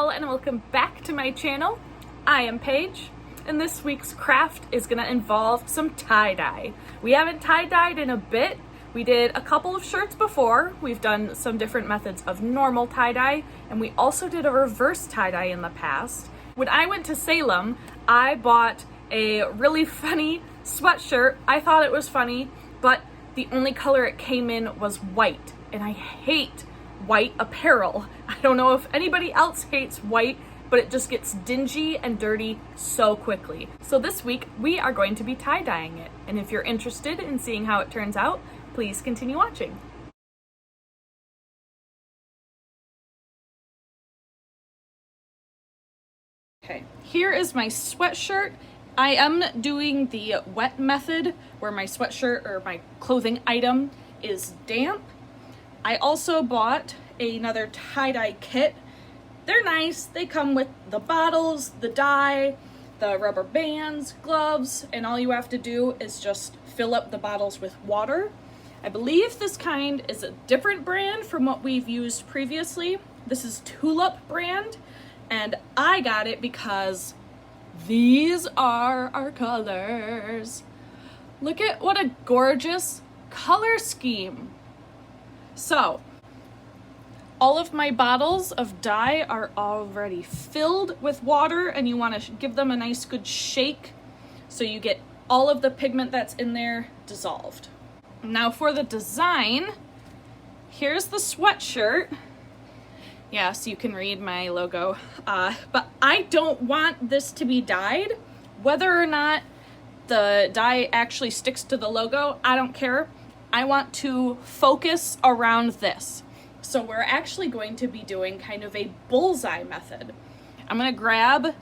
all, and welcome back to my channel. I am Paige, and this week's craft is gonna involve some tie-dye. We haven't tie-dyed in a bit. We did a couple of shirts before. We've done some different methods of normal tie-dye, and we also did a reverse tie-dye in the past. When I went to Salem, I bought a really funny sweatshirt. I thought it was funny, but the only color it came in was white, and I hate white apparel. I don't know if anybody else hates white, but it just gets dingy and dirty so quickly. So this week we are going to be tie-dyeing it, and if you're interested in seeing how it turns out, please continue watching. Okay, here is my sweatshirt. I am doing the wet method where my sweatshirt or my clothing item is damp. I also bought another tie-dye kit. They're nice. They come with the bottles, the dye, the rubber bands, gloves, and all you have to do is just fill up the bottles with water. I believe this kind is a different brand from what we've used previously. This is Tulip brand, and I got it because these are our colors. Look at what a gorgeous color scheme. So, all of my bottles of dye are already filled with water, and you want to give them a nice good shake so you get all of the pigment that's in there dissolved. Now for the design, here's the sweatshirt. Yeah, so you can read my logo. But I don't want this to be dyed. Whether or not the dye actually sticks to the logo, I don't care. I want to focus around this. So we're actually going to be doing kind of a bullseye method. I'm gonna grab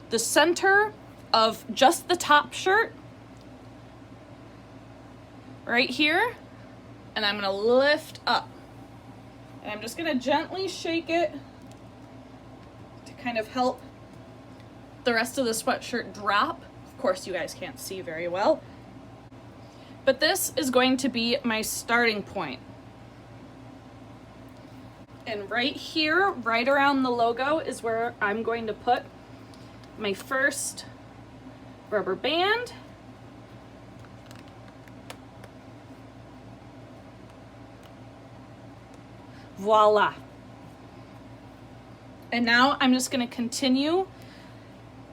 the center of just the top shirt right here, and I'm gonna lift up. And I'm just gonna gently shake it to kind of help the rest of the sweatshirt drop. Of course, you guys can't see very well. But this is going to be my starting point. And right here, right around the logo, is where I'm going to put my first rubber band. Voila. And now I'm just going to continue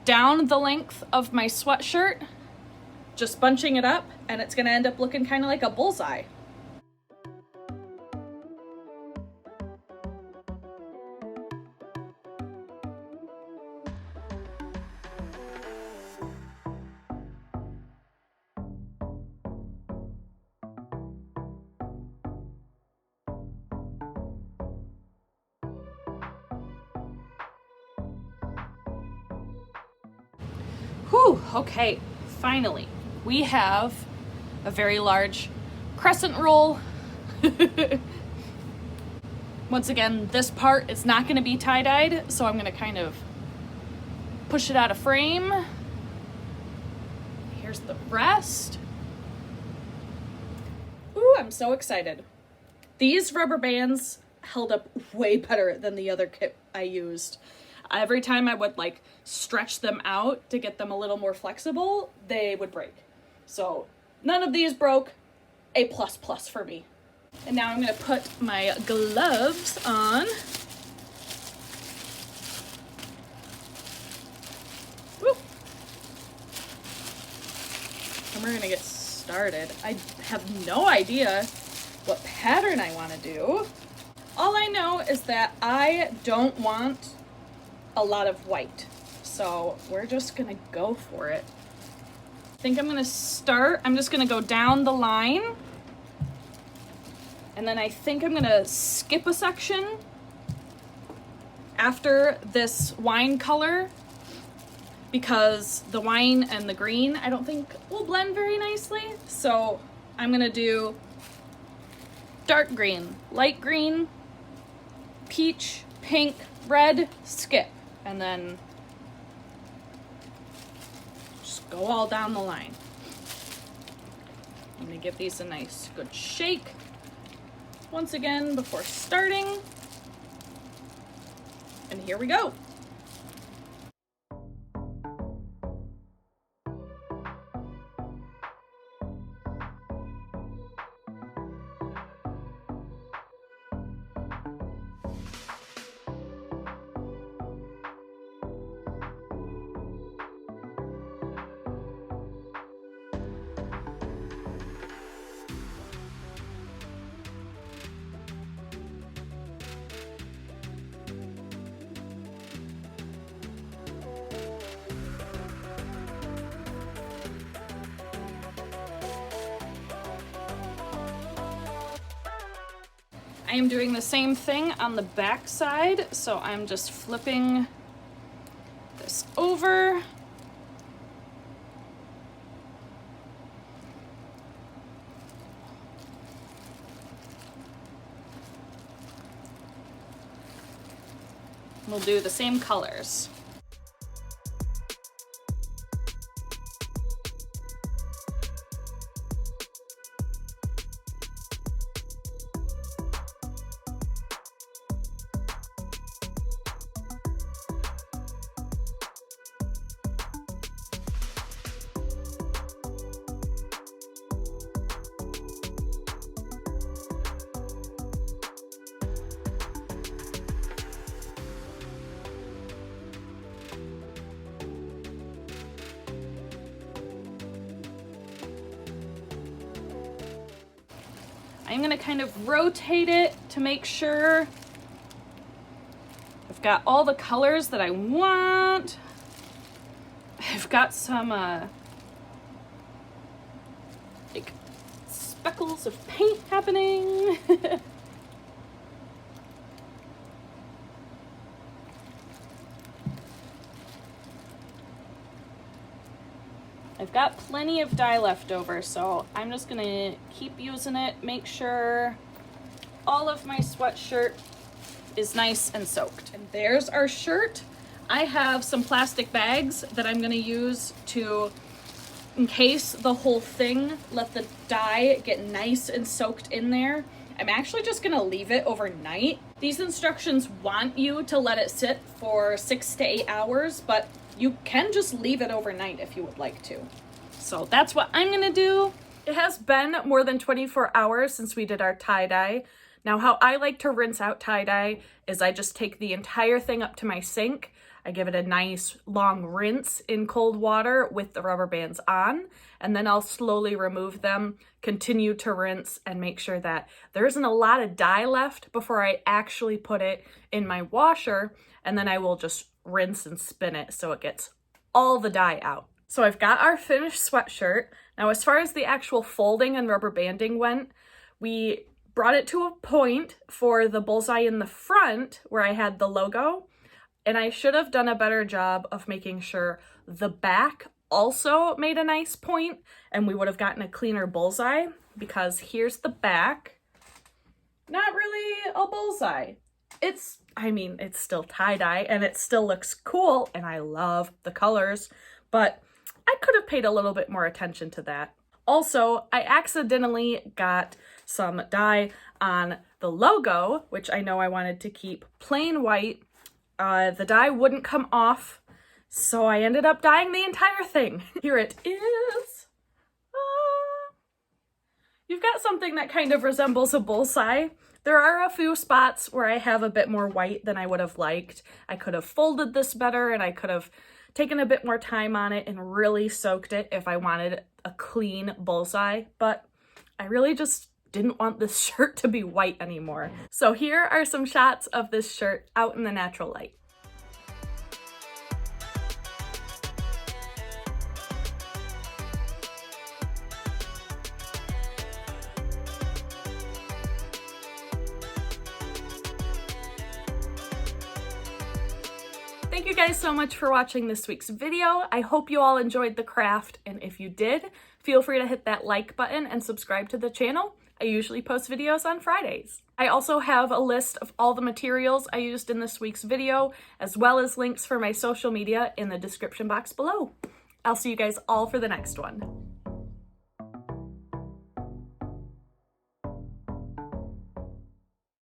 down the length of my sweatshirt, just bunching it up, and it's going to end up looking kind of like a bullseye. Whew, okay, finally, we have a very large crescent roll. Once again, this part is not going to be tie-dyed, so I'm going to kind of push it out of frame. Here's the rest. Ooh, I'm so excited. These rubber bands held up way better than the other kit I used. Every time I would like stretch them out to get them a little more flexible, they would break. So none of these broke. A++ for me. And now I'm gonna put my gloves on. Woo. And we're gonna get started. I have no idea what pattern I wanna do. All I know is that I don't want a lot of white, so we're just gonna go for it. I think I'm gonna start, I'm just gonna go down the line, and then I think I'm gonna skip a section after this wine color because the wine and the green I don't think will blend very nicely. So I'm gonna do dark green, light green, peach, pink, red, skip. And then just go all down the line. I'm gonna give these a nice good shake once again before starting. And here we go. I am doing the same thing on the back side, so I'm just flipping this over. We'll do the same colors. I'm gonna kind of rotate it to make sure I've got all the colors that I want. I've got some like speckles of paint happening. I've got plenty of dye left over, so I'm just gonna keep using it, make sure all of my sweatshirt is nice and soaked. And there's our shirt. I have some plastic bags that I'm gonna use to encase the whole thing, let the dye get nice and soaked in there. I'm actually just gonna leave it overnight. These instructions want you to let it sit for 6 to 8 hours, but you can just leave it overnight if you would like to. So that's what I'm gonna do. It has been more than 24 hours since we did our tie-dye. Now, how I like to rinse out tie-dye is I just take the entire thing up to my sink. I give it a nice long rinse in cold water with the rubber bands on, and then I'll slowly remove them, continue to rinse, and make sure that there isn't a lot of dye left before I actually put it in my washer, and then I will just rinse and spin it so it gets all the dye out. So I've got our finished sweatshirt. Now, as far as the actual folding and rubber banding went, we brought it to a point for the bullseye in the front where I had the logo, and I should have done a better job of making sure the back also made a nice point, and we would have gotten a cleaner bullseye, because here's the back. Not really a bullseye. It's still tie-dye and it still looks cool, and I love the colors, but I could have paid a little bit more attention to that. Also, I accidentally got some dye on the logo, which I know I wanted to keep plain white. The dye wouldn't come off, so I ended up dyeing the entire thing. Here it is. You've got something that kind of resembles a bullseye. There are a few spots where I have a bit more white than I would have liked. I could have folded this better, and I could have taken a bit more time on it and really soaked it if I wanted a clean bullseye, but I really just didn't want this shirt to be white anymore. So here are some shots of this shirt out in the natural light. Thank you guys so much for watching this week's video. I hope you all enjoyed the craft, and if you did, feel free to hit that like button and subscribe to the channel. I usually post videos on Fridays. I also have a list of all the materials I used in this week's video, as well as links for my social media in the description box below. I'll see you guys all for the next one.